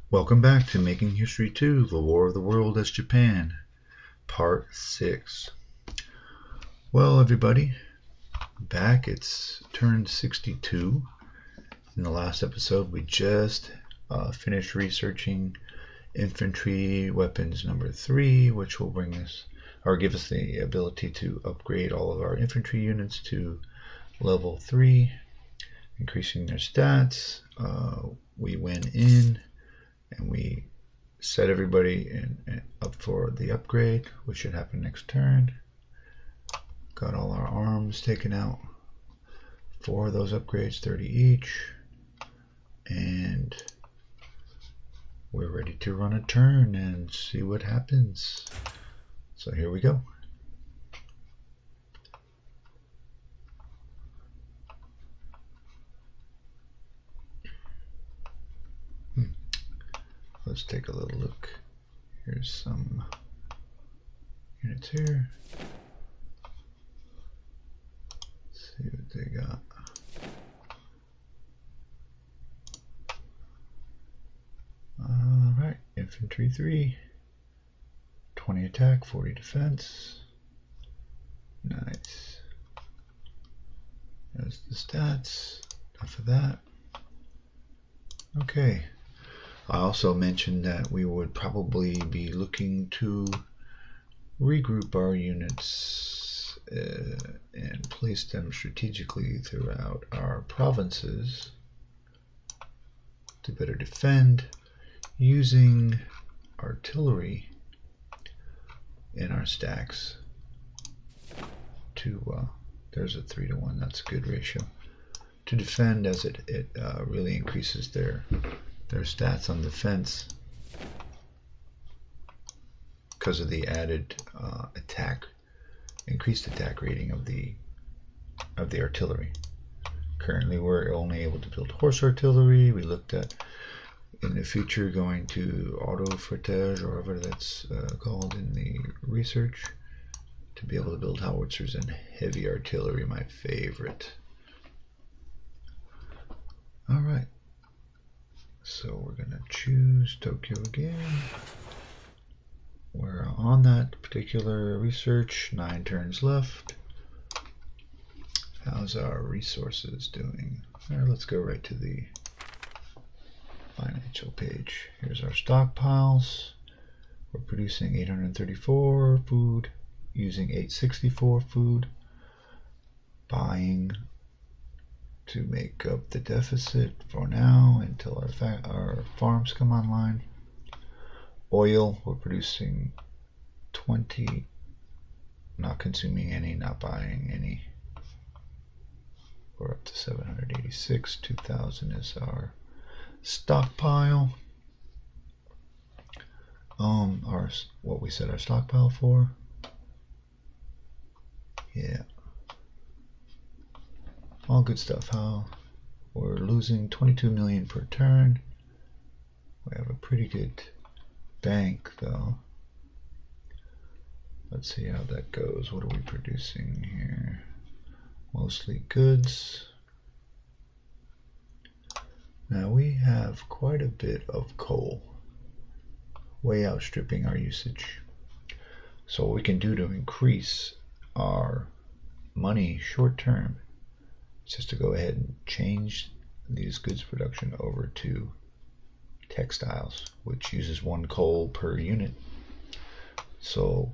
Welcome back to Making History 2, The War of the World as Japan, Part 6. Well, everybody, back. It's turned 62. In the last episode, we just finished researching Infantry Weapons number 3, which will bring us, or give us the ability to upgrade all of our infantry units to level 3, increasing their stats. We went in and we set everybody up for the upgrade, which should happen next turn. Got all our arms taken out for those upgrades, 30 each, and we're ready to run a turn and see what happens. So here we go. Let's take a little look. Here's some units here. Let's see what they got. Alright, Infantry 3. 20 attack, 40 defense. Nice. There's the stats. Enough of that. Okay. I also mentioned that we would probably be looking to regroup our units and place them strategically throughout our provinces to better defend using artillery in our stacks to there's a 3-to-1, that's a good ratio, to defend, as it really increases their stats on defense because of the added increased attack rating of the artillery. Currently we're only able to build horse artillery. We looked at in the future going to auto frettage, or whatever that's called in the research, to be able to build howitzers and heavy artillery, my favorite. Alright. So we're going to choose Tokyo again. We're on that particular research, 9 turns left. How's our resources doing? Let's go right to the financial page. Here's our stockpiles. We're producing 834 food, using 864 food, buying to make up the deficit for now until our farms come online. Oil, we're producing 20, not consuming any, not buying any. We're up to 786, 2,000 is our stockpile. What we set our stockpile for. Yeah. All good stuff. We're losing 22 million per turn. We have a pretty good bank though. Let's see how that goes. What are we producing here? Mostly goods. Now we have quite a bit of coal, way outstripping our usage. So what we can do to increase our money short term, just to go ahead and change these goods production over to textiles, which uses 1 coal per unit. So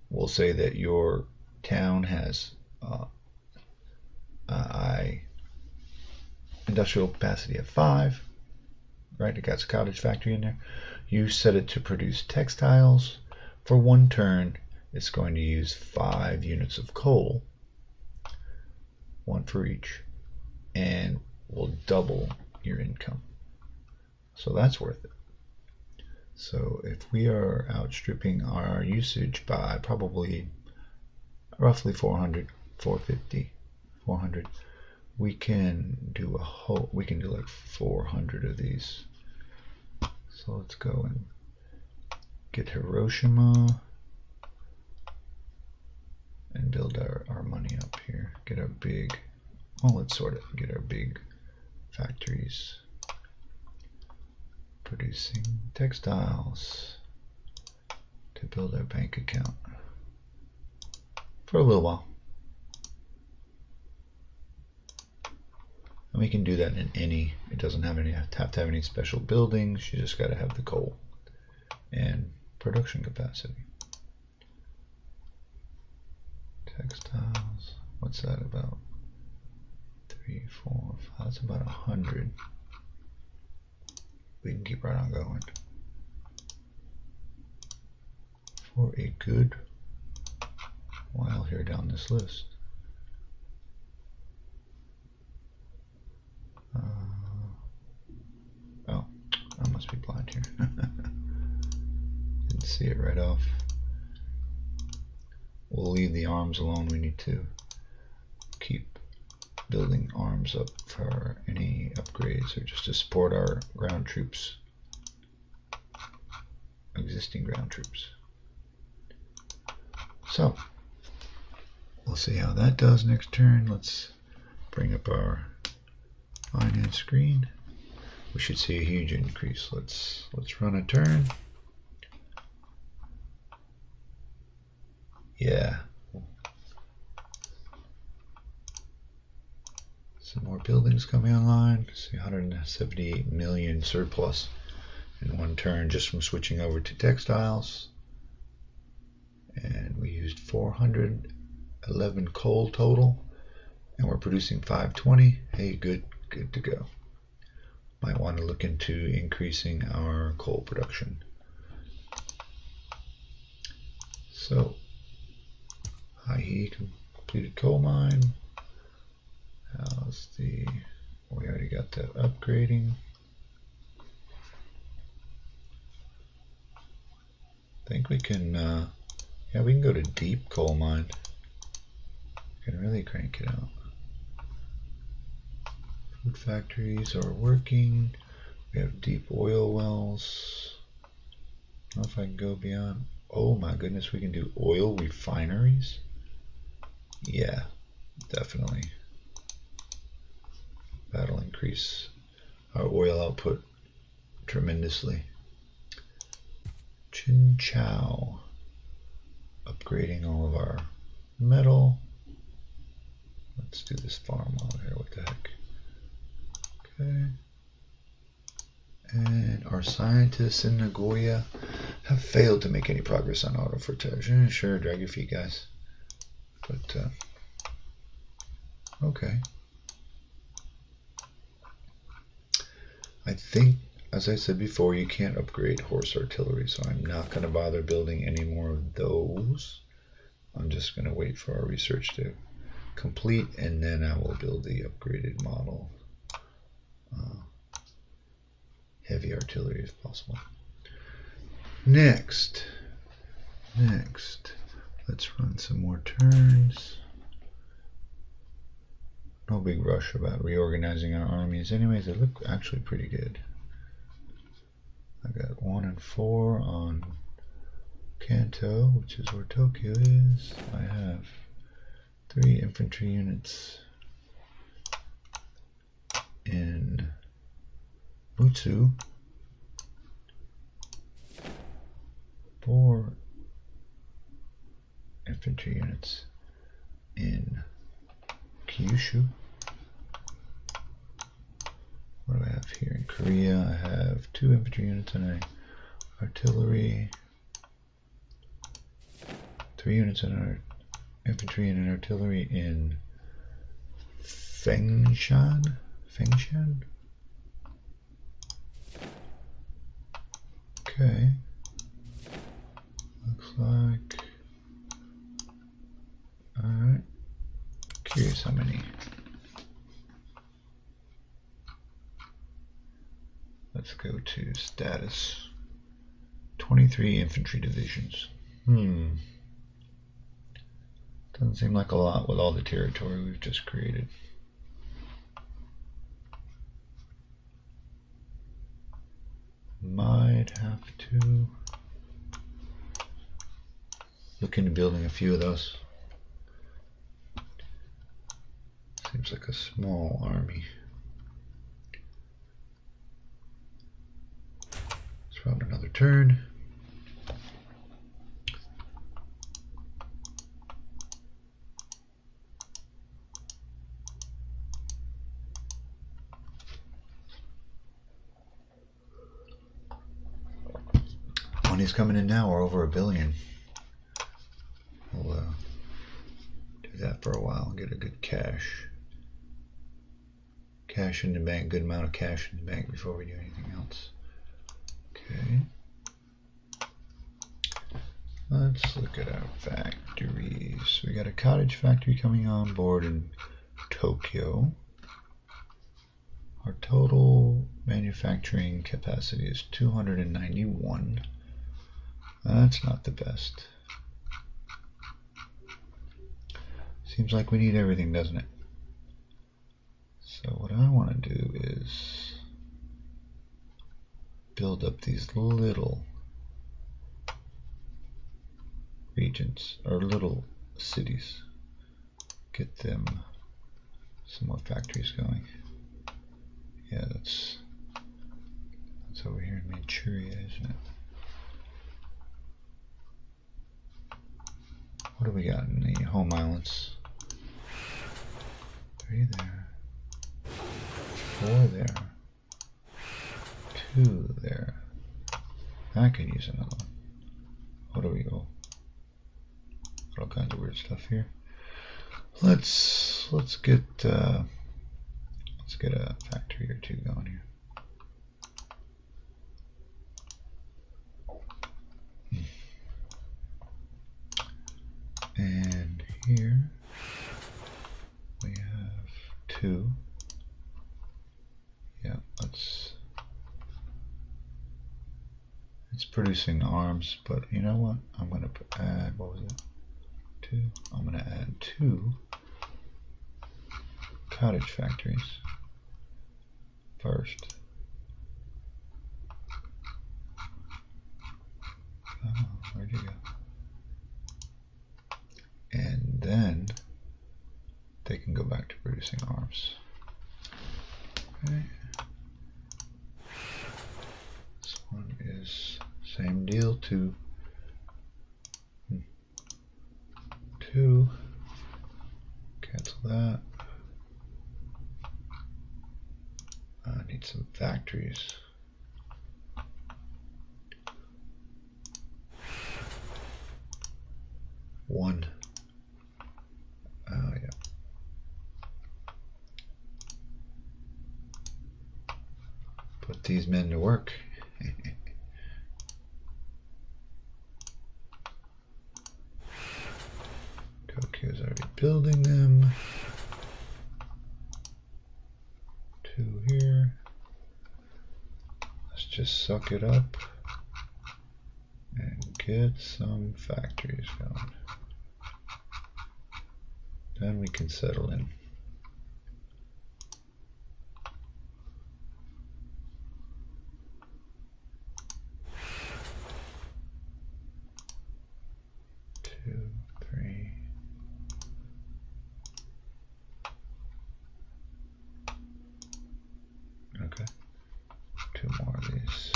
we'll say that your town has industrial capacity of 5, right? It got a cottage factory in there. You set it to produce textiles. For 1 turn, it's going to use 5 units of coal, 1 for each, and will double your income. So that's worth it. So if we are outstripping our usage by probably roughly 400, 450, 400, we can do like 400 of these. So let's go and get Hiroshima and build our money up here. Get our big, well, let's sort of get our big factories producing textiles to build our bank account for a little while. And we can do that in any, it doesn't have to have any special buildings, you just got to have the coal and production capacity. Textiles, what's that about? 3, 4, 5, that's about 100. We can keep right on going for a good while here down this list. Oh, I must be blind here. Didn't see it right off. We'll leave the arms alone. We need to keep building arms up for any upgrades or just to support our ground troops, existing ground troops. So we'll see how that does next turn. Let's bring up our finance screen. We should see a huge increase. Let's run a turn. Yeah. Some more buildings coming online. See 178 million surplus in one turn just from switching over to textiles. And we used 411 coal total, and we're producing 520. Hey, good to go. Might want to look into increasing our coal production. So, Haihe completed coal mine. How's the? We already got that upgrading. I think we can. Yeah, we can go to deep coal mine. Can really crank it out. Food factories are working. We have deep oil wells. I don't know if I can go beyond. Oh my goodness, we can do oil refineries. Yeah, definitely. That'll increase our oil output tremendously. Chinchou. Upgrading all of our metal. Let's do this farm over here. What the heck? Okay. And our scientists in Nagoya have failed to make any progress on auto fertilization. Sure, drag your feet, guys. But, okay. I think, as I said before, you can't upgrade horse artillery, so I'm not going to bother building any more of those. I'm just going to wait for our research to complete, and then I will build the upgraded model. Heavy artillery if possible. Next, let's run some more turns. No big rush about reorganizing our armies. Anyways, they look actually pretty good. I got 1 and 4 on Kanto, which is where Tokyo is. I have 3 infantry units in Mutsu, 4 infantry units in Kyushu. What do I have here in Korea? I have 2 infantry units and artillery, 3 units in infantry and an artillery in Fengshan. Okay. Looks like. Alright. Curious how many. Let's go to status. 23 infantry divisions. Doesn't seem like a lot with all the territory we've just created. Might have to look into building a few of those. Seems like a small army. Found another turn. Money's coming in now. We're over $1 billion. We'll do that for a while and get a good cash in the bank, good amount of cash in the bank before we do anything else. Okay. Let's look at our factories. We got a cottage factory coming on board in Tokyo. Our total manufacturing capacity is 291. That's not the best. Seems like we need everything, doesn't it? So what I want to do is build up these little regions, or little cities. Get them some more factories going. Yeah, that's over here in Manchuria, isn't it? What do we got in the home islands? 3 there. 4 there. 2 there. I can use another one. What do we go? All kinds of weird stuff here. Let's get a factory or 2 going here. And here we have 2. Yeah, it's producing arms, but you know what? I'm gonna add, what was it? 2. I'm gonna add 2 cottage factories first. Oh, where'd you go? And then they can go back to producing arms. Okay. This one is same deal, 2. 2. Cancel that. I need some factories. One. Oh yeah. Put these men to work. Tokyo's already building them. 2 here. Let's just suck it up and get some factories going. Then we can settle in. Okay, 2 more of these.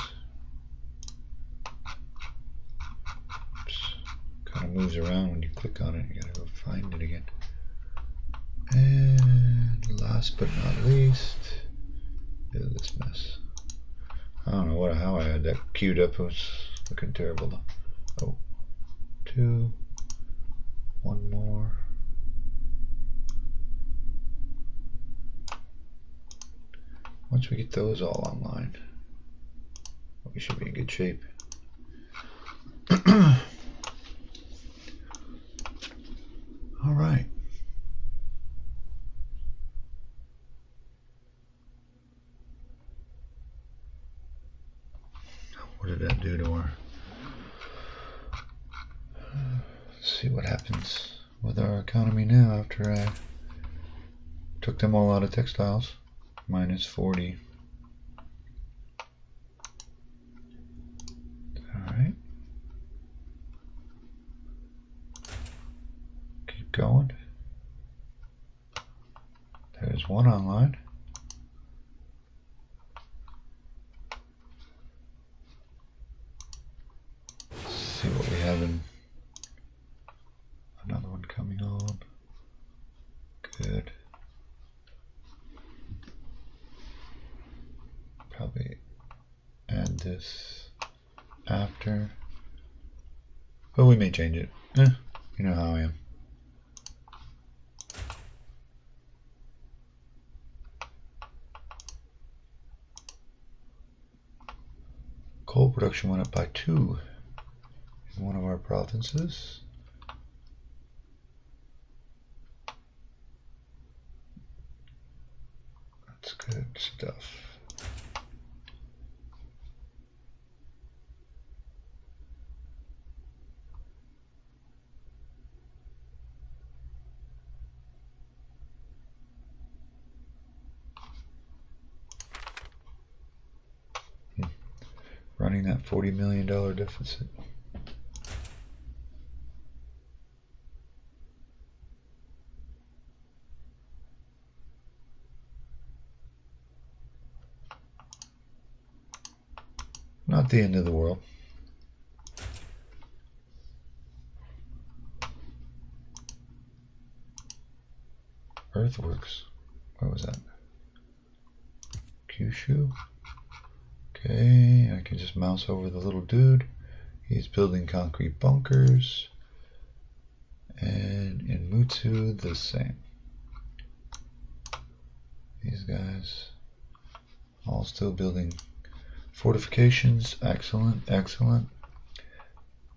Oops. Kind of moves around when you click on it. You gotta go find it again. And last but not least, look at this mess. I don't know how I had that queued up. It was looking terrible though. Oh, 2, 1 more. Once we get those all online, we should be in good shape. All right. What did that do to our... Let's see what happens with our economy now after I took them all out of textiles. Minus 40. Alright. Keep going. There's one online. this after. But we may change it. You know how I am. Coal production went up by 2 in one of our provinces. That's good stuff. Running that $40 million deficit. Not the end of the world. Earthworks. Where was that? Kyushu. Okay, I can just mouse over the little dude. He's building concrete bunkers. And in Mutsu, the same. These guys all still building fortifications. Excellent, excellent.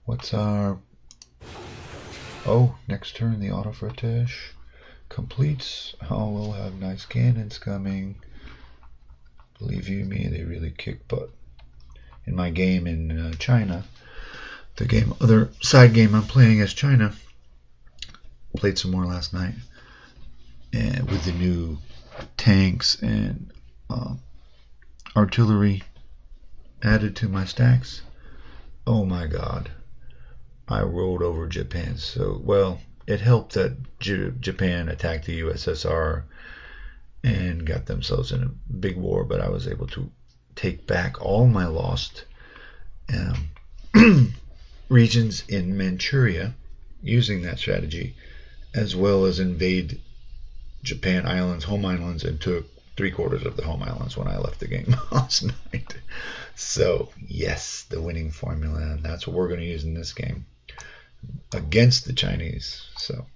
What's our... Oh, next turn the autofretage completes. Oh, we'll have nice cannons coming. Believe you me, they really kick butt. In my game in China, the other side game I'm playing as China, played some more last night, and with the new tanks and artillery added to my stacks. Oh my God, I rolled over Japan. So, well, it helped that Japan attacked the USSR and got themselves in a big war, but I was able to take back all my lost regions in Manchuria using that strategy, as well as invade Japan islands, home islands, and took 3/4 of the home islands when I left the game last night. So yes, the winning formula, and that's what we're going to use in this game against the Chinese. So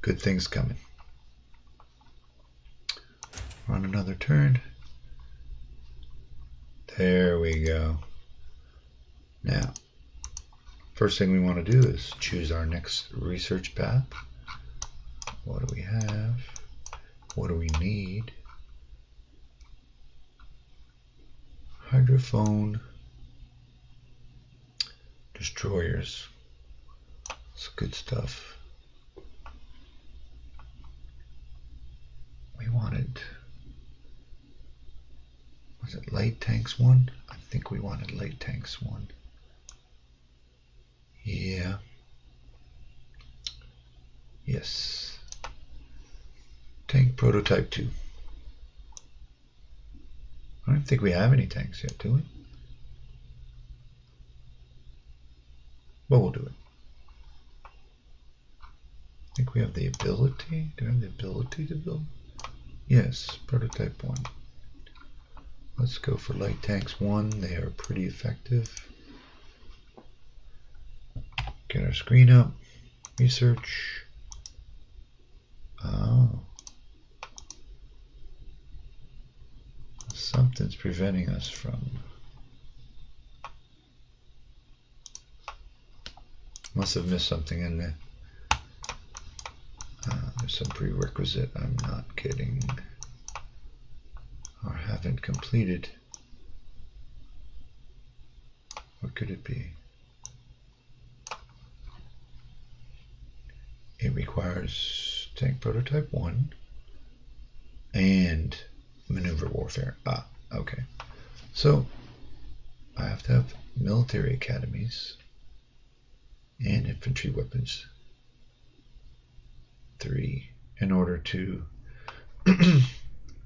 good things coming. Run another turn. There we go. Now, first thing we want to do is choose our next research path. What do we have? What do we need? Hydrophone destroyers. It's good stuff. We wanted, was it light tanks 1? I think we wanted light tanks 1. Yeah. Yes. Tank prototype 2. I don't think we have any tanks yet, do we? But we'll do it. I think we have the ability. Do we have the ability to build? Yes, prototype 1. Let's go for light tanks 1. They are pretty effective. Get our screen up. Research. Oh. Something's preventing us from... Must have missed something in there. There's some prerequisite I'm not getting or haven't completed. What could it be? It requires tank prototype 1 and maneuver warfare. Ah, okay. So I have to have military academies and infantry weapons 3 in order to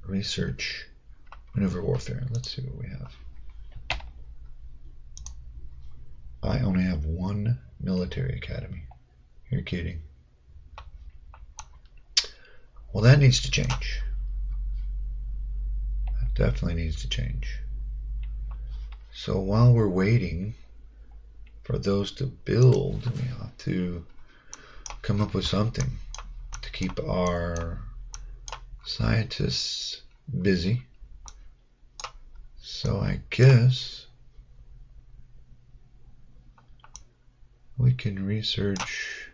research maneuver warfare. Let's see what we have. I only have 1 military academy. You're kidding. Well, that needs to change. That definitely needs to change. So while we're waiting for those to build, we have to come up with something to keep our scientists busy. So I guess we can research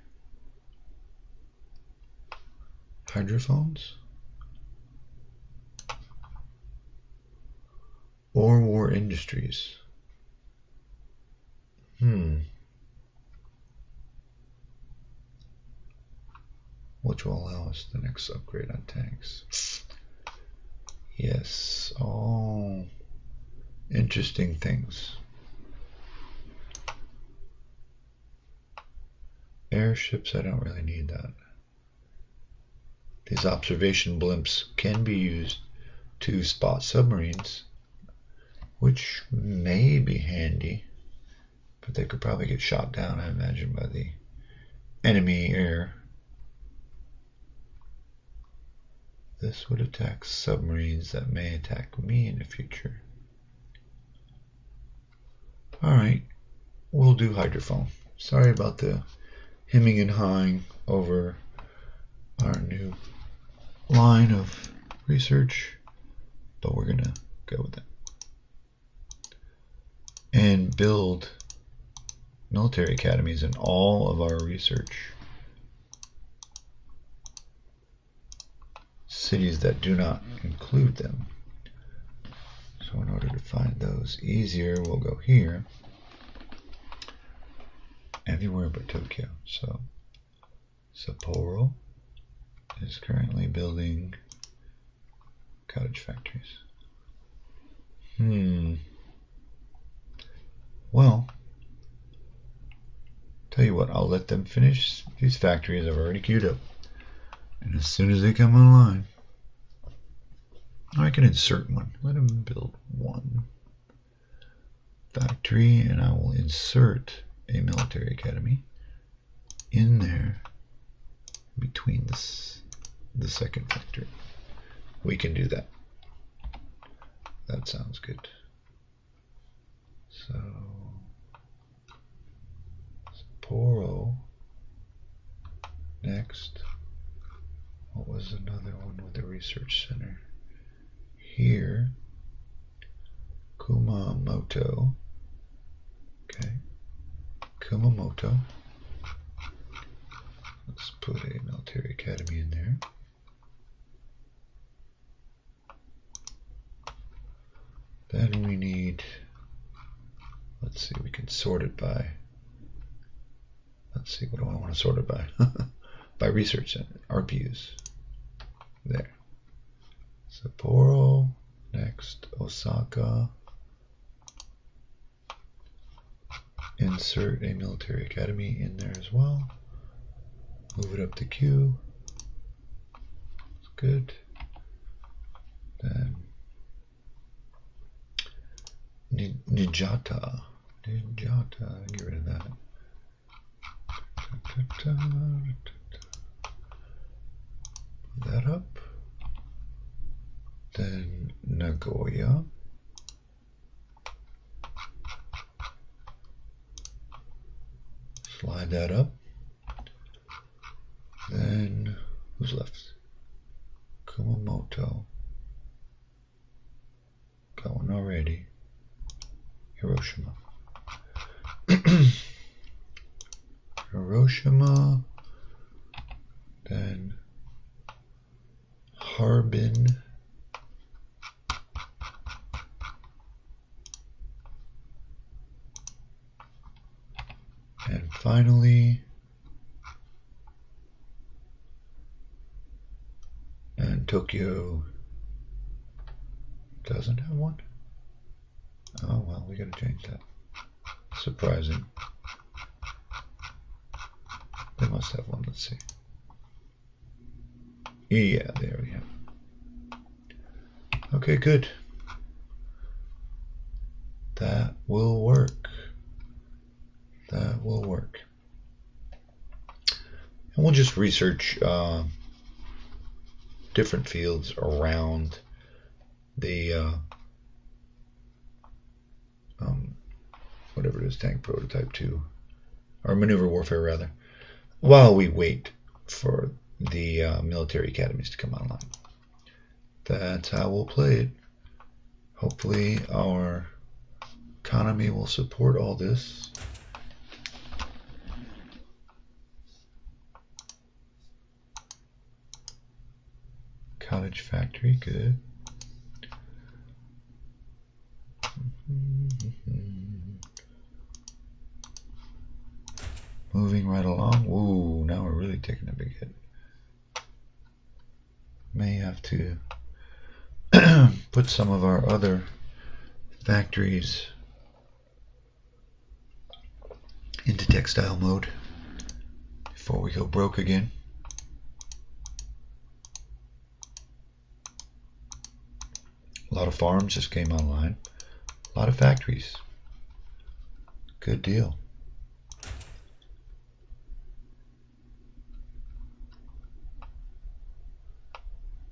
hydrophones or war industries. Which will allow us the next upgrade on tanks. Yes, all interesting things. Airships, I don't really need that. These observation blimps can be used to spot submarines, which may be handy, but they could probably get shot down, I imagine, by the enemy air. This would attack submarines that may attack me in the future. Alright, we'll do hydrophone. Sorry about the hemming and hawing over our new line of research, but we're going to go with it. And build military academies in all of our research cities that do not include them. So in order to find those easier, we'll go here. Everywhere but Tokyo. So Sapporo is currently building cottage factories. Well, tell you what, I'll let them finish these factories I've already queued up. And as soon as they come online, I can insert one. Let them build one factory, and I will insert a military academy in there between the second factory. We can do that. That sounds good. So Sapporo next. What was another one with the research center? Here, Kumamoto. Okay, Kumamoto. Let's put a military academy in there. Then we need, let's see, we can sort it by, let's see, what do I want to sort it by? By research center, RPUs. There. Sapporo, next Osaka. Insert a military academy in there as well. Move it up to Q. That's good. Then Niigata. Get rid of that. Put that up. Then Nagoya. Slide that up. Then who's left? Kumamoto. Got one already. Hiroshima. Hiroshima. Then Harbin. And finally, and Tokyo doesn't have one? Oh well, we gotta change that. Surprising. They must have one, let's see. Yeah, there we have. Okay, good. That will work. That will work. And we'll just research different fields around the whatever it is, tank prototype 2, or maneuver warfare rather, while we wait for the military academies to come online. That's how we'll play it. Hopefully our economy will support all this. Cottage factory, good. Moving right along. Ooh, now we're really taking a big hit. May have to put some of our other factories into textile mode before we go broke again. A lot of farms just came online. A lot of factories. Good deal.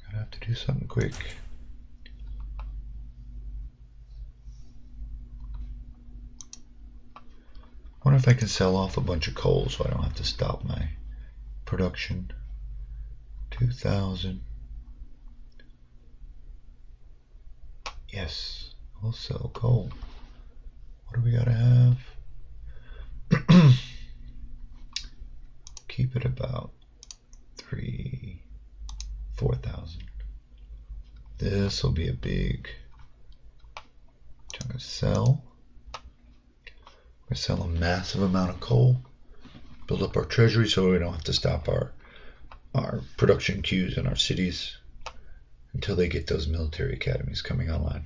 Gonna have to do something quick. Wonder if I can sell off a bunch of coal so I don't have to stop my production. 2,000. Yes, we'll sell coal. What do we gotta have? Keep it about 4,000. This will be a big chunk of sell. We sell a massive amount of coal, build up our treasury so we don't have to stop our production queues in our cities until they get those military academies coming online.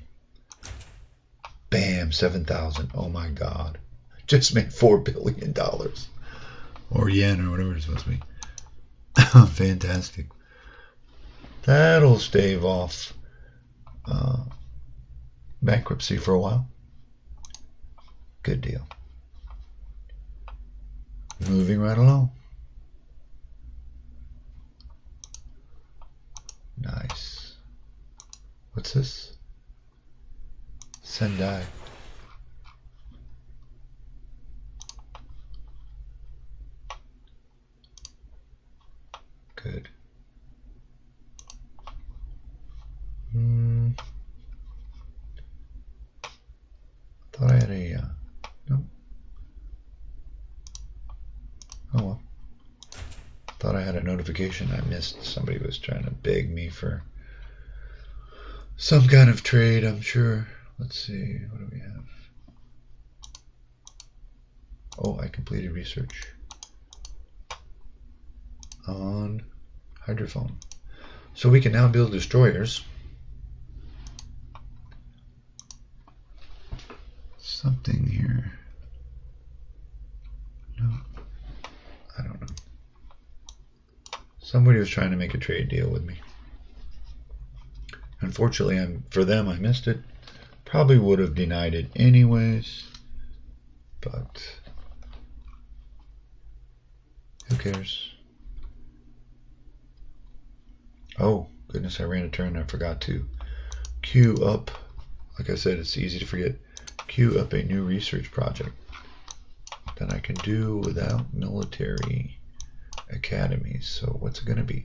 Bam, 7,000. Oh my God. Just made $4 billion. Or yen or whatever it's supposed to be. Fantastic. That'll stave off bankruptcy for a while. Good deal. Moving right along. Nice. What's this? Sendai. Good. Thought I had a no. Oh well. Thought I had a notification I missed. Somebody was trying to beg me for some kind of trade, I'm sure. Let's see, what do we have? Oh, I completed research on hydrophone. So we can now build destroyers. Something here. No, I don't know. Somebody was trying to make a trade deal with me. Unfortunately, for them, I missed it. Probably would have denied it anyways, but who cares? Oh, goodness, I ran a turn. I forgot to queue up. Like I said, it's easy to forget. Queue up a new research project that I can do without military academies. So what's it going to be?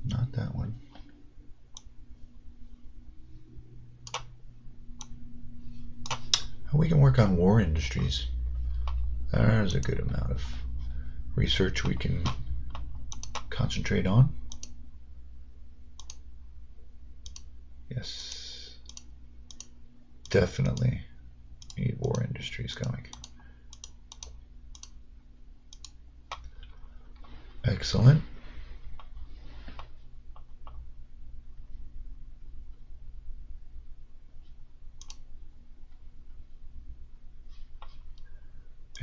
Not that one. We can work on war industries. There's a good amount of research we can concentrate on. Yes, definitely need war industries going. Excellent.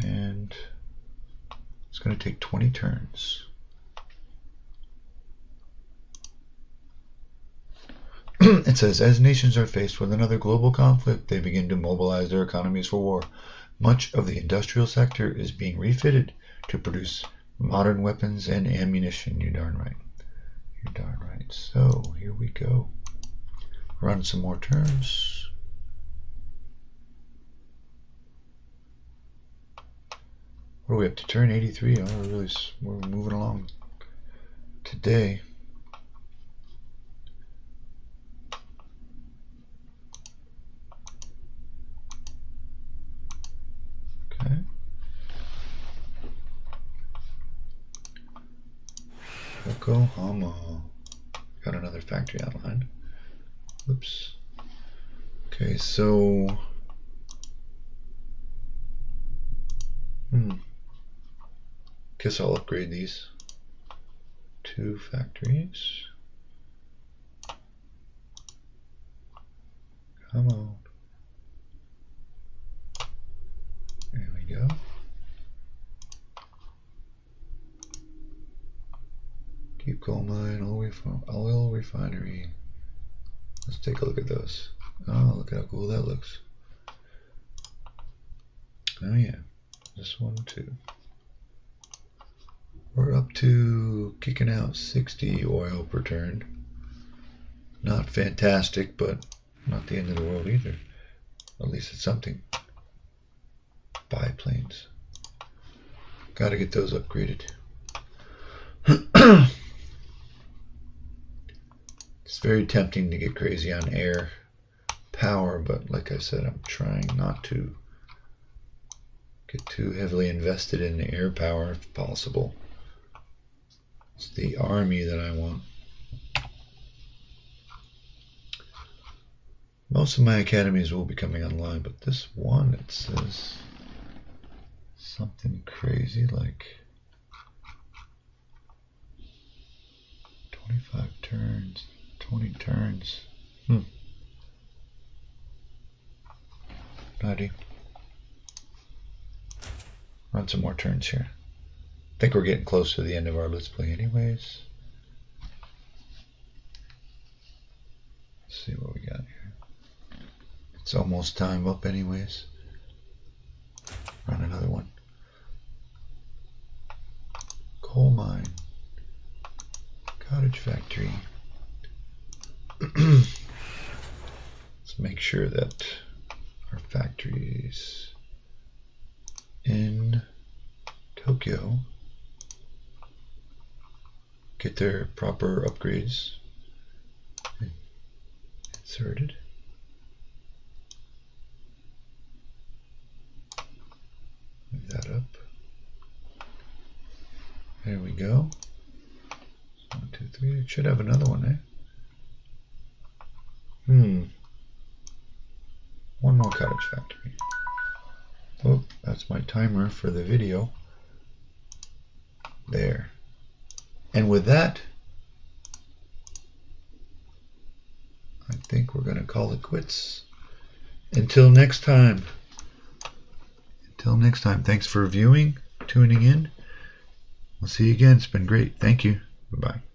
And it's going to take 20 turns. It says, as nations are faced with another global conflict, they begin to mobilize their economies for war. Much of the industrial sector is being refitted to produce modern weapons and ammunition. You're darn right. You're darn right. So here we go. Run some more turns. What are we up to? Turn 83. Oh, we're moving along today. Okay. Yokohama. Got another factory outline. Oops. Okay, so guess I'll upgrade these 2 factories. Come on. There we go. Deep coal mine, oil refinery. Let's take a look at those. Oh, look how cool that looks. Oh yeah, this one too. We're up to kicking out 60 oil per turn. Not fantastic, but not the end of the world either. At least it's something. Biplanes. Gotta get those upgraded. It's very tempting to get crazy on air power, but like I said, I'm trying not to get too heavily invested in the air power if possible. It's the army that I want. Most of my academies will be coming online, but this one, it says something crazy like 25 turns, 20 turns. Nutty. Run some more turns here. I think we're getting close to the end of our Let's Play anyways. Let's see what we got here. It's almost time up anyways. Run another one. Coal mine. Cottage factory. Let's make sure that our factories in Tokyo get their proper upgrades inserted. Move that up. There we go. 1, 2, 3. It should have another one, eh? One more cottage factory. Oh, that's my timer for the video. There. And with that, I think we're going to call it quits. Until next time. Until next time. Thanks for viewing, tuning in. We'll see you again. It's been great. Thank you. Bye-bye.